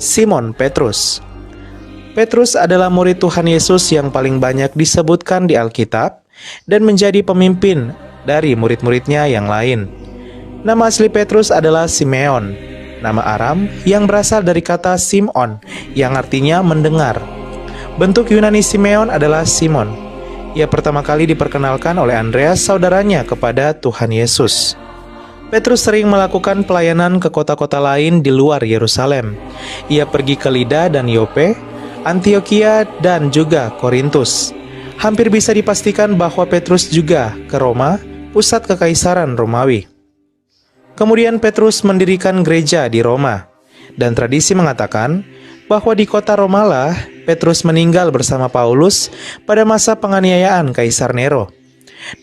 Simon Petrus. Petrus adalah murid Tuhan Yesus yang paling banyak disebutkan di Alkitab dan menjadi pemimpin dari murid-muridnya yang lain. Nama asli Petrus adalah Simeon, nama Aram yang berasal dari kata Simon yang artinya mendengar. Bentuk Yunani Simeon adalah Simon. Ia pertama kali diperkenalkan oleh Andreas, saudaranya, kepada Tuhan Yesus. Petrus sering melakukan pelayanan ke kota-kota lain di luar Yerusalem. Ia pergi ke Lida dan Yope, Antioquia, dan juga Korintus. Hampir bisa dipastikan bahwa Petrus juga ke Roma, pusat kekaisaran Romawi. Kemudian Petrus mendirikan gereja di Roma, dan tradisi mengatakan bahwa di kota Romalah Petrus meninggal bersama Paulus pada masa penganiayaan Kaisar Nero.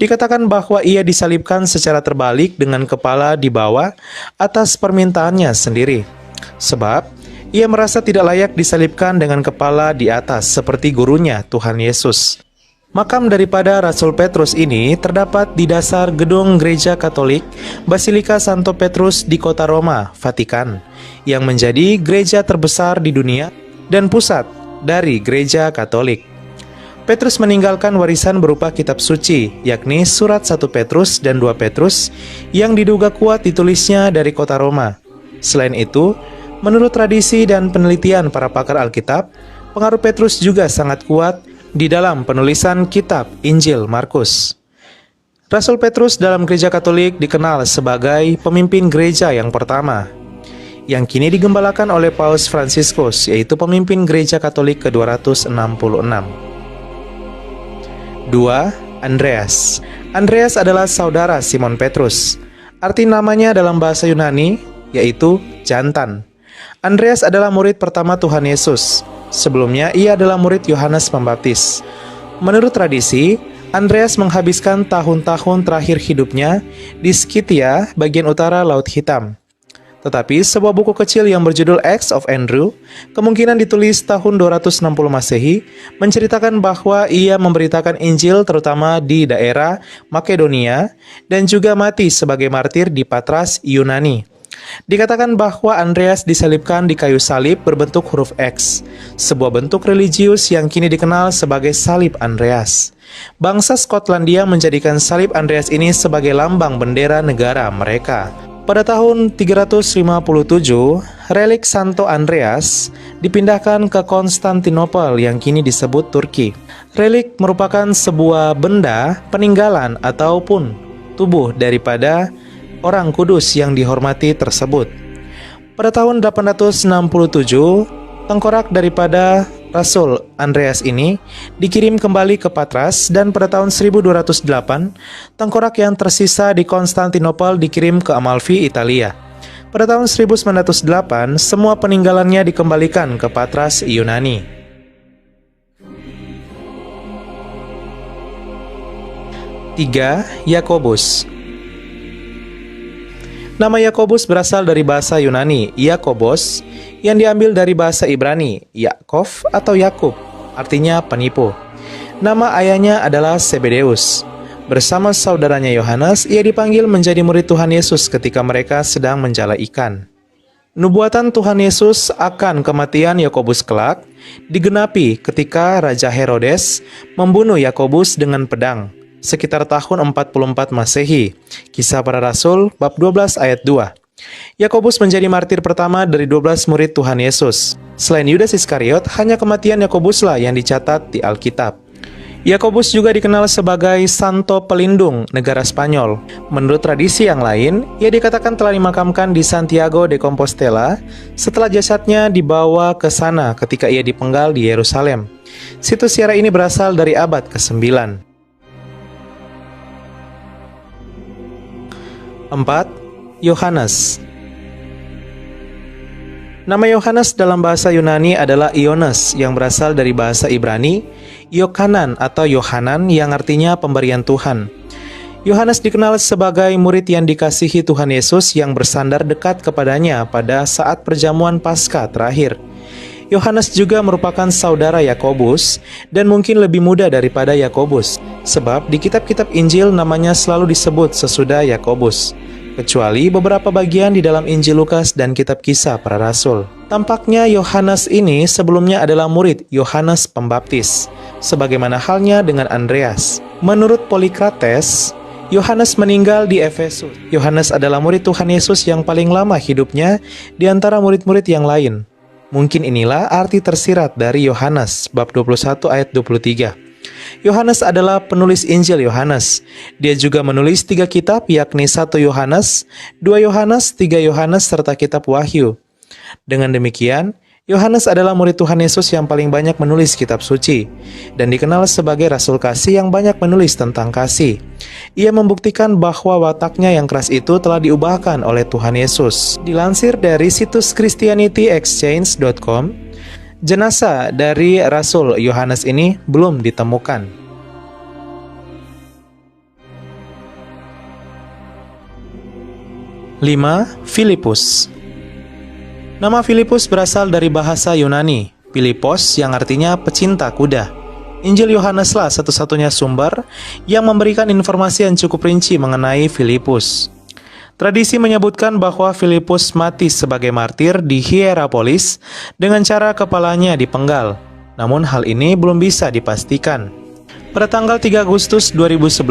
Dikatakan bahwa ia disalibkan secara terbalik dengan kepala di bawah atas permintaannya sendiri, sebab ia merasa tidak layak disalibkan dengan kepala di atas seperti gurunya Tuhan Yesus. Makam daripada Rasul Petrus ini terdapat di dasar gedung gereja Katolik Basilika Santo Petrus di kota Roma, Vatikan, yang menjadi gereja terbesar di dunia dan pusat dari gereja Katolik. Petrus meninggalkan warisan berupa kitab suci, yakni surat 1 Petrus dan 2 Petrus yang diduga kuat ditulisnya dari kota Roma. Selain itu, menurut tradisi dan penelitian para pakar Alkitab, pengaruh Petrus juga sangat kuat di dalam penulisan kitab Injil Markus. Rasul Petrus dalam gereja Katolik dikenal sebagai pemimpin gereja yang pertama, yang kini digembalakan oleh Paus Fransiskus, yaitu pemimpin gereja Katolik ke-266. 2. Andreas. Andreas adalah saudara Simon Petrus. Arti namanya dalam bahasa Yunani yaitu jantan. Andreas adalah murid pertama Tuhan Yesus. Sebelumnya ia adalah murid Yohanes Pembaptis. Menurut tradisi, Andreas menghabiskan tahun-tahun terakhir hidupnya di Skythia, bagian utara Laut Hitam. Tetapi sebuah buku kecil yang berjudul Acts of Andrew, kemungkinan ditulis tahun 260 Masehi, menceritakan bahwa ia memberitakan Injil terutama di daerah Makedonia dan juga mati sebagai martir di Patras, Yunani. Dikatakan bahwa Andreas disalibkan di kayu salib berbentuk huruf X, sebuah bentuk religius yang kini dikenal sebagai salib Andreas. Bangsa Skotlandia menjadikan salib Andreas ini sebagai lambang bendera negara mereka. Pada tahun 357, relik Santo Andreas dipindahkan ke Konstantinopel yang kini disebut Turki. Relik merupakan sebuah benda peninggalan ataupun tubuh daripada orang kudus yang dihormati tersebut. Pada tahun 867, tengkorak daripada Rasul Andreas ini dikirim kembali ke Patras, dan pada tahun 1208, tengkorak yang tersisa di Konstantinopel dikirim ke Amalfi, Italia. Pada tahun 1908, semua peninggalannya dikembalikan ke Patras, Yunani. 3. Yakobus. Nama Yakobus berasal dari bahasa Yunani, Yakobos, yang diambil dari bahasa Ibrani, Yakov atau Yakub, artinya penipu. Nama ayahnya adalah Zebedeus. Bersama saudaranya Yohanes, ia dipanggil menjadi murid Tuhan Yesus ketika mereka sedang menjala ikan. Nubuatan Tuhan Yesus akan kematian Yakobus kelak digenapi ketika Raja Herodes membunuh Yakobus dengan pedang, sekitar tahun 44 Masehi. Kisah Para Rasul bab 12 ayat 2. Yakobus menjadi martir pertama dari 12 murid Tuhan Yesus. Selain Yudas Iskariot, hanya kematian Yakobuslah yang dicatat di Alkitab. Yakobus juga dikenal sebagai Santo Pelindung negara Spanyol. Menurut tradisi yang lain, ia dikatakan telah dimakamkan di Santiago de Compostela setelah jasadnya dibawa ke sana ketika ia dipenggal di Yerusalem. Situs ziarah ini berasal dari abad ke-9. 4. Yohanes. Nama Yohanes dalam bahasa Yunani adalah Iones, yang berasal dari bahasa Ibrani Yokanan atau Yohanan, yang artinya pemberian Tuhan. Yohanes dikenal sebagai murid yang dikasihi Tuhan Yesus yang bersandar dekat kepadanya pada saat perjamuan Paskah terakhir. Yohanes juga merupakan saudara Yakobus dan mungkin lebih muda daripada Yakobus, sebab di kitab-kitab Injil namanya selalu disebut sesudah Yakobus. kecuali beberapa bagian di dalam Injil Lukas dan Kitab Kisah Para Rasul. Tampaknya Yohanes ini sebelumnya adalah murid Yohanes Pembaptis, sebagaimana halnya dengan Andreas. Menurut Polikrates, Yohanes meninggal di Efesus. Yohanes adalah murid Tuhan Yesus yang paling lama hidupnya di antara murid-murid yang lain. Mungkin inilah arti tersirat dari Yohanes, bab 21 ayat 23. Yohanes adalah penulis Injil Yohanes. Dia juga menulis 3 kitab, yakni 1 Yohanes, 2 Yohanes, 3 Yohanes, serta kitab Wahyu. Dengan demikian, Yohanes adalah murid Tuhan Yesus yang paling banyak menulis kitab suci, dan dikenal sebagai Rasul Kasih yang banyak menulis tentang kasih. Ia membuktikan bahwa wataknya yang keras itu telah diubahkan oleh Tuhan Yesus. Dilansir dari situs ChristianityExchange.com, jenazah dari Rasul Yohanes ini belum ditemukan. 5. Filipus. Nama Filipus berasal dari bahasa Yunani, Philippos, yang artinya pecinta kuda. Injil Yohaneslah satu-satunya sumber yang memberikan informasi yang cukup rinci mengenai Filipus. Tradisi menyebutkan bahwa Filipus mati sebagai martir di Hierapolis dengan cara kepalanya dipenggal. Namun hal ini belum bisa dipastikan. Pada tanggal 3 Agustus 2011,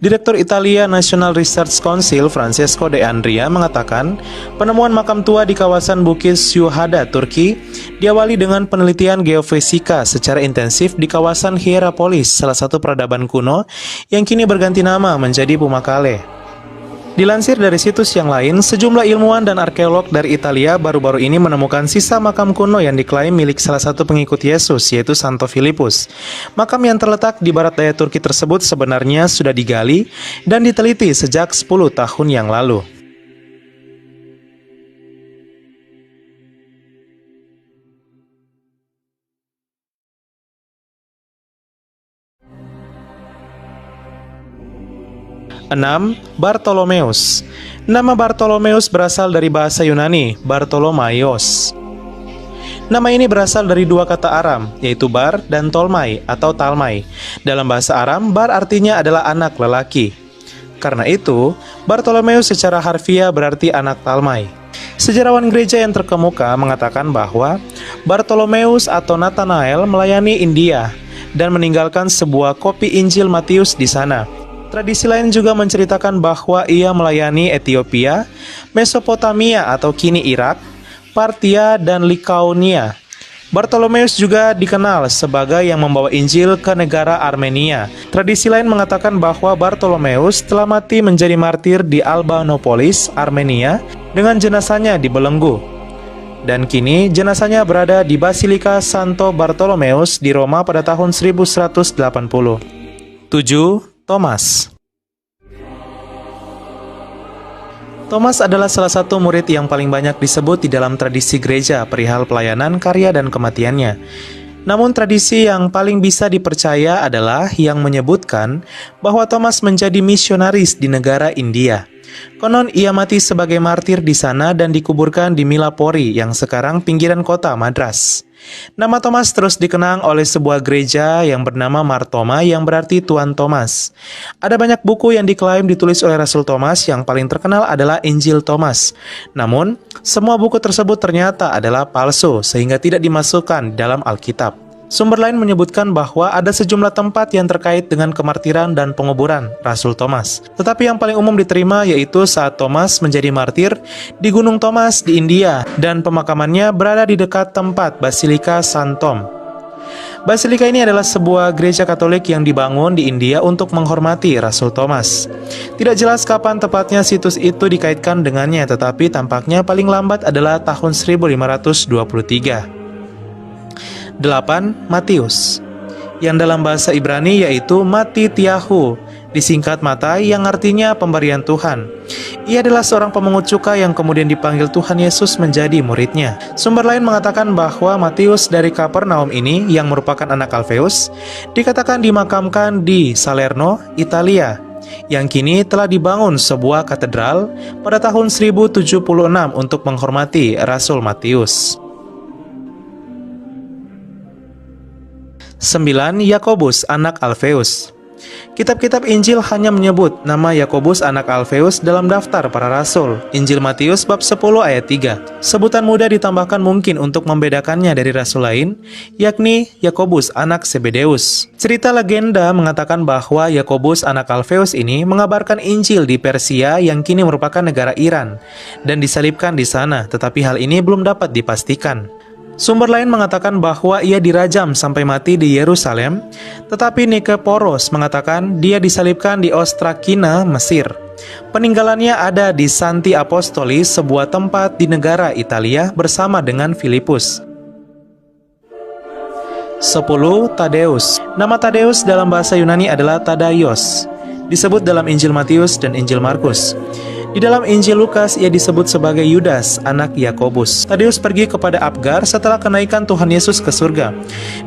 Direktur Italia National Research Council Francesco De Andria mengatakan penemuan makam tua di kawasan Bukit Syuhada, Turki diawali dengan penelitian geofisika secara intensif di kawasan Hierapolis, salah satu peradaban kuno yang kini berganti nama menjadi Pamukkale. Dilansir dari situs yang lain, sejumlah ilmuwan dan arkeolog dari Italia baru-baru ini menemukan sisa makam kuno yang diklaim milik salah satu pengikut Yesus, yaitu Santo Filipus. Makam yang terletak di barat daya Turki tersebut sebenarnya sudah digali dan diteliti sejak 10 tahun yang lalu. Enam, Bartolomeus. Nama Bartolomeus berasal dari bahasa Yunani, Bartolomaios. Nama ini berasal dari 2 kata Aram, yaitu bar dan tolmai atau talmai. Dalam bahasa Aram, bar artinya adalah anak lelaki. Karena itu, Bartolomeus secara harfiah berarti anak talmai. Sejarawan gereja yang terkemuka mengatakan bahwa Bartolomeus atau Nathanael melayani India dan meninggalkan sebuah kopi Injil Matius di sana. Tradisi lain juga menceritakan bahwa ia melayani Ethiopia, Mesopotamia atau kini Irak, Partia, dan Likaonia. Bartolomeus juga dikenal sebagai yang membawa Injil ke negara Armenia. Tradisi lain mengatakan bahwa Bartolomeus telah mati menjadi martir di Albanopolis, Armenia, dengan jenazahnya dibelenggu. Dan kini jenazahnya berada di Basilika Santo Bartolomeus di Roma pada tahun 1180. 7. Thomas. Thomas adalah salah satu murid yang paling banyak disebut di dalam tradisi gereja perihal pelayanan, karya, dan kematiannya. Namun tradisi yang paling bisa dipercaya adalah yang menyebutkan bahwa Thomas menjadi misionaris di negara India. Konon ia mati sebagai martir di sana dan dikuburkan di Milapori yang sekarang pinggiran kota Madras. Nama Thomas terus dikenang oleh sebuah gereja yang bernama Mar Thoma yang berarti Tuan Thomas. Ada banyak buku yang diklaim ditulis oleh Rasul Thomas, yang paling terkenal adalah Injil Thomas. Namun, semua buku tersebut ternyata adalah palsu sehingga tidak dimasukkan dalam Alkitab. Sumber lain menyebutkan bahwa ada sejumlah tempat yang terkait dengan kemartiran dan penguburan Rasul Thomas. Tetapi yang paling umum diterima yaitu saat Thomas menjadi martir di Gunung Thomas di India dan pemakamannya berada di dekat tempat Basilika San Tom. Basilika ini adalah sebuah gereja Katolik yang dibangun di India untuk menghormati Rasul Thomas. Tidak jelas kapan tepatnya situs itu dikaitkan dengannya, tetapi tampaknya paling lambat adalah tahun 1523. 8. Matius, yang dalam bahasa Ibrani yaitu Matityahu, disingkat Matai, yang artinya pemberian Tuhan. Ia adalah seorang pemungut cukai yang kemudian dipanggil Tuhan Yesus menjadi muridnya. Sumber lain mengatakan bahwa Matius dari Kapernaum ini, yang merupakan anak Alfeus, dikatakan dimakamkan di Salerno, Italia, yang kini telah dibangun sebuah katedral pada tahun 1076 untuk menghormati Rasul Matius. 9. Yakobus, anak Alfeus. Kitab-kitab Injil hanya menyebut nama Yakobus anak Alfeus dalam daftar para rasul. Injil Matius bab 10 ayat 3. Sebutan muda ditambahkan mungkin untuk membedakannya dari rasul lain, yakni Yakobus anak Zebedeus. Cerita legenda mengatakan bahwa Yakobus anak Alfeus ini mengabarkan Injil di Persia yang kini merupakan negara Iran dan disalibkan di sana, tetapi hal ini belum dapat dipastikan. Sumber lain mengatakan bahwa ia dirajam sampai mati di Yerusalem, tetapi Nikeporos mengatakan dia disalibkan di Ostrakina, Mesir. Peninggalannya ada di Santi Apostoli, sebuah tempat di negara Italia bersama dengan Filipus. 10. Tadeus. Nama Tadeus dalam bahasa Yunani adalah Tadaios, disebut dalam Injil Matius dan Injil Markus. Di dalam Injil Lukas, ia disebut sebagai Yudas, anak Yakobus. Tadeus pergi kepada Abgar setelah kenaikan Tuhan Yesus ke surga,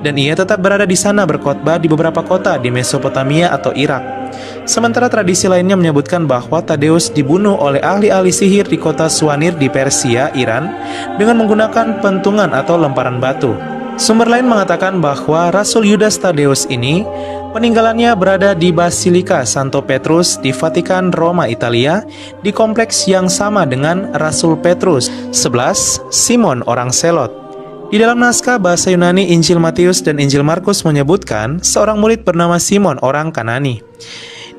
dan ia tetap berada di sana berkhotbah di beberapa kota di Mesopotamia atau Irak. Sementara tradisi lainnya menyebutkan bahwa Tadeus dibunuh oleh ahli-ahli sihir di kota Suanir di Persia, Iran, dengan menggunakan pentungan atau lemparan batu. Sumber lain mengatakan bahwa Rasul Yudas Tadeus ini peninggalannya berada di Basilika Santo Petrus di Vatikan, Roma, Italia, di kompleks yang sama dengan Rasul Petrus. 11. Simon orang Selot. Di dalam naskah bahasa Yunani Injil Matius dan Injil Markus menyebutkan seorang murid bernama Simon orang Kanani.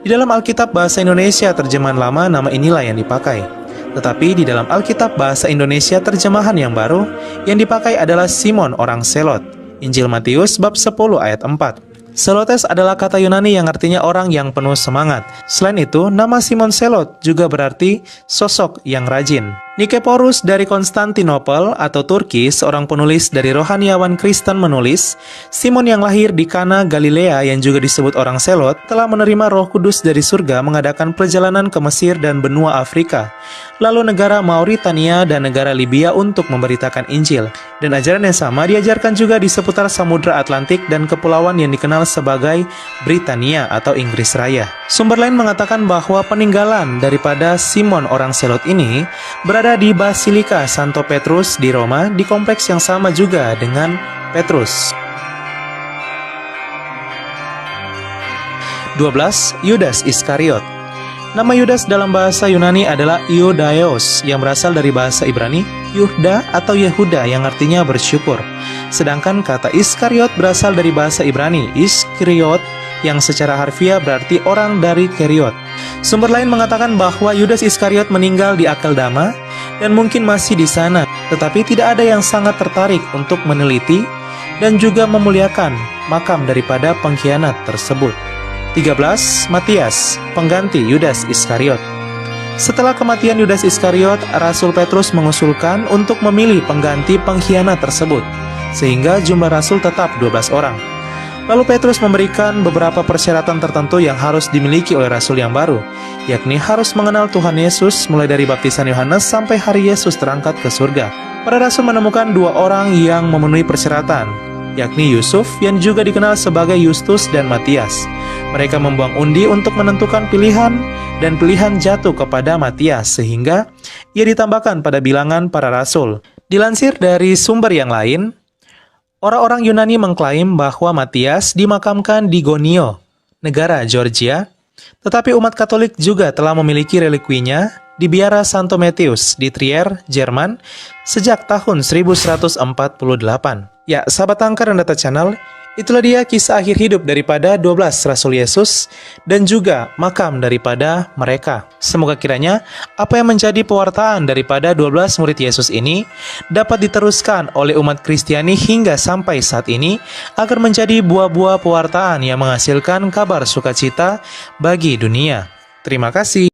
Di dalam Alkitab bahasa Indonesia terjemahan lama nama inilah yang dipakai. Tetapi di dalam Alkitab bahasa Indonesia terjemahan yang baru, yang dipakai adalah Simon orang Selot. Injil Matius bab 10 ayat 4. Selotes adalah kata Yunani yang artinya orang yang penuh semangat. Selain itu, nama Simon Selot juga berarti sosok yang rajin. Nikeporus dari Konstantinopel atau Turki, seorang penulis dari rohaniawan Kristen menulis, Simon yang lahir di Kana, Galilea yang juga disebut orang Selot, telah menerima Roh Kudus dari surga mengadakan perjalanan ke Mesir dan benua Afrika, lalu negara Mauritania dan negara Libya untuk memberitakan Injil. Dan ajaran yang sama diajarkan juga di seputar Samudra Atlantik dan kepulauan yang dikenal sebagai Britania atau Inggris Raya. Sumber lain mengatakan bahwa peninggalan daripada Simon orang Selot ini berada di Basilika Santo Petrus di Roma, di kompleks yang sama juga dengan Petrus. 12. Yudas Iskariot. Nama Yudas dalam bahasa Yunani adalah Iudaios yang berasal dari bahasa Ibrani Yuhda atau Yehuda yang artinya bersyukur. Sedangkan kata Iskariot berasal dari bahasa Ibrani Iskriot yang secara harfiah berarti orang dari Keriot. Sumber lain mengatakan bahwa Yudas Iskariot meninggal di Akeldama dan mungkin masih di sana, tetapi tidak ada yang sangat tertarik untuk meneliti dan juga memuliakan makam daripada pengkhianat tersebut. 13. Matias, pengganti Yudas Iskariot. Setelah kematian Yudas Iskariot, Rasul Petrus mengusulkan untuk memilih pengganti pengkhianat tersebut, sehingga jumlah rasul tetap 12 orang. Lalu Petrus memberikan beberapa persyaratan tertentu yang harus dimiliki oleh rasul yang baru, yakni harus mengenal Tuhan Yesus mulai dari baptisan Yohanes sampai hari Yesus terangkat ke surga. Para rasul menemukan 2 orang yang memenuhi persyaratan, yakni Yusuf yang juga dikenal sebagai Justus dan Matias. Mereka membuang undi untuk menentukan pilihan, dan pilihan jatuh kepada Matias sehingga ia ditambahkan pada bilangan para rasul. Dilansir dari sumber yang lain, orang-orang Yunani mengklaim bahwa Matias dimakamkan di Gonio, negara Georgia, tetapi umat Katolik juga telah memiliki relikwinya di Biara Santo Matius di Trier, Jerman, sejak tahun 1148. Ya, sahabat Angker dan Data Channel, itulah dia kisah akhir hidup daripada 12 Rasul Yesus dan juga makam daripada mereka. Semoga kiranya apa yang menjadi pewartaan daripada 12 murid Yesus ini dapat diteruskan oleh umat Kristiani hingga sampai saat ini agar menjadi buah-buah pewartaan yang menghasilkan kabar sukacita bagi dunia. Terima kasih.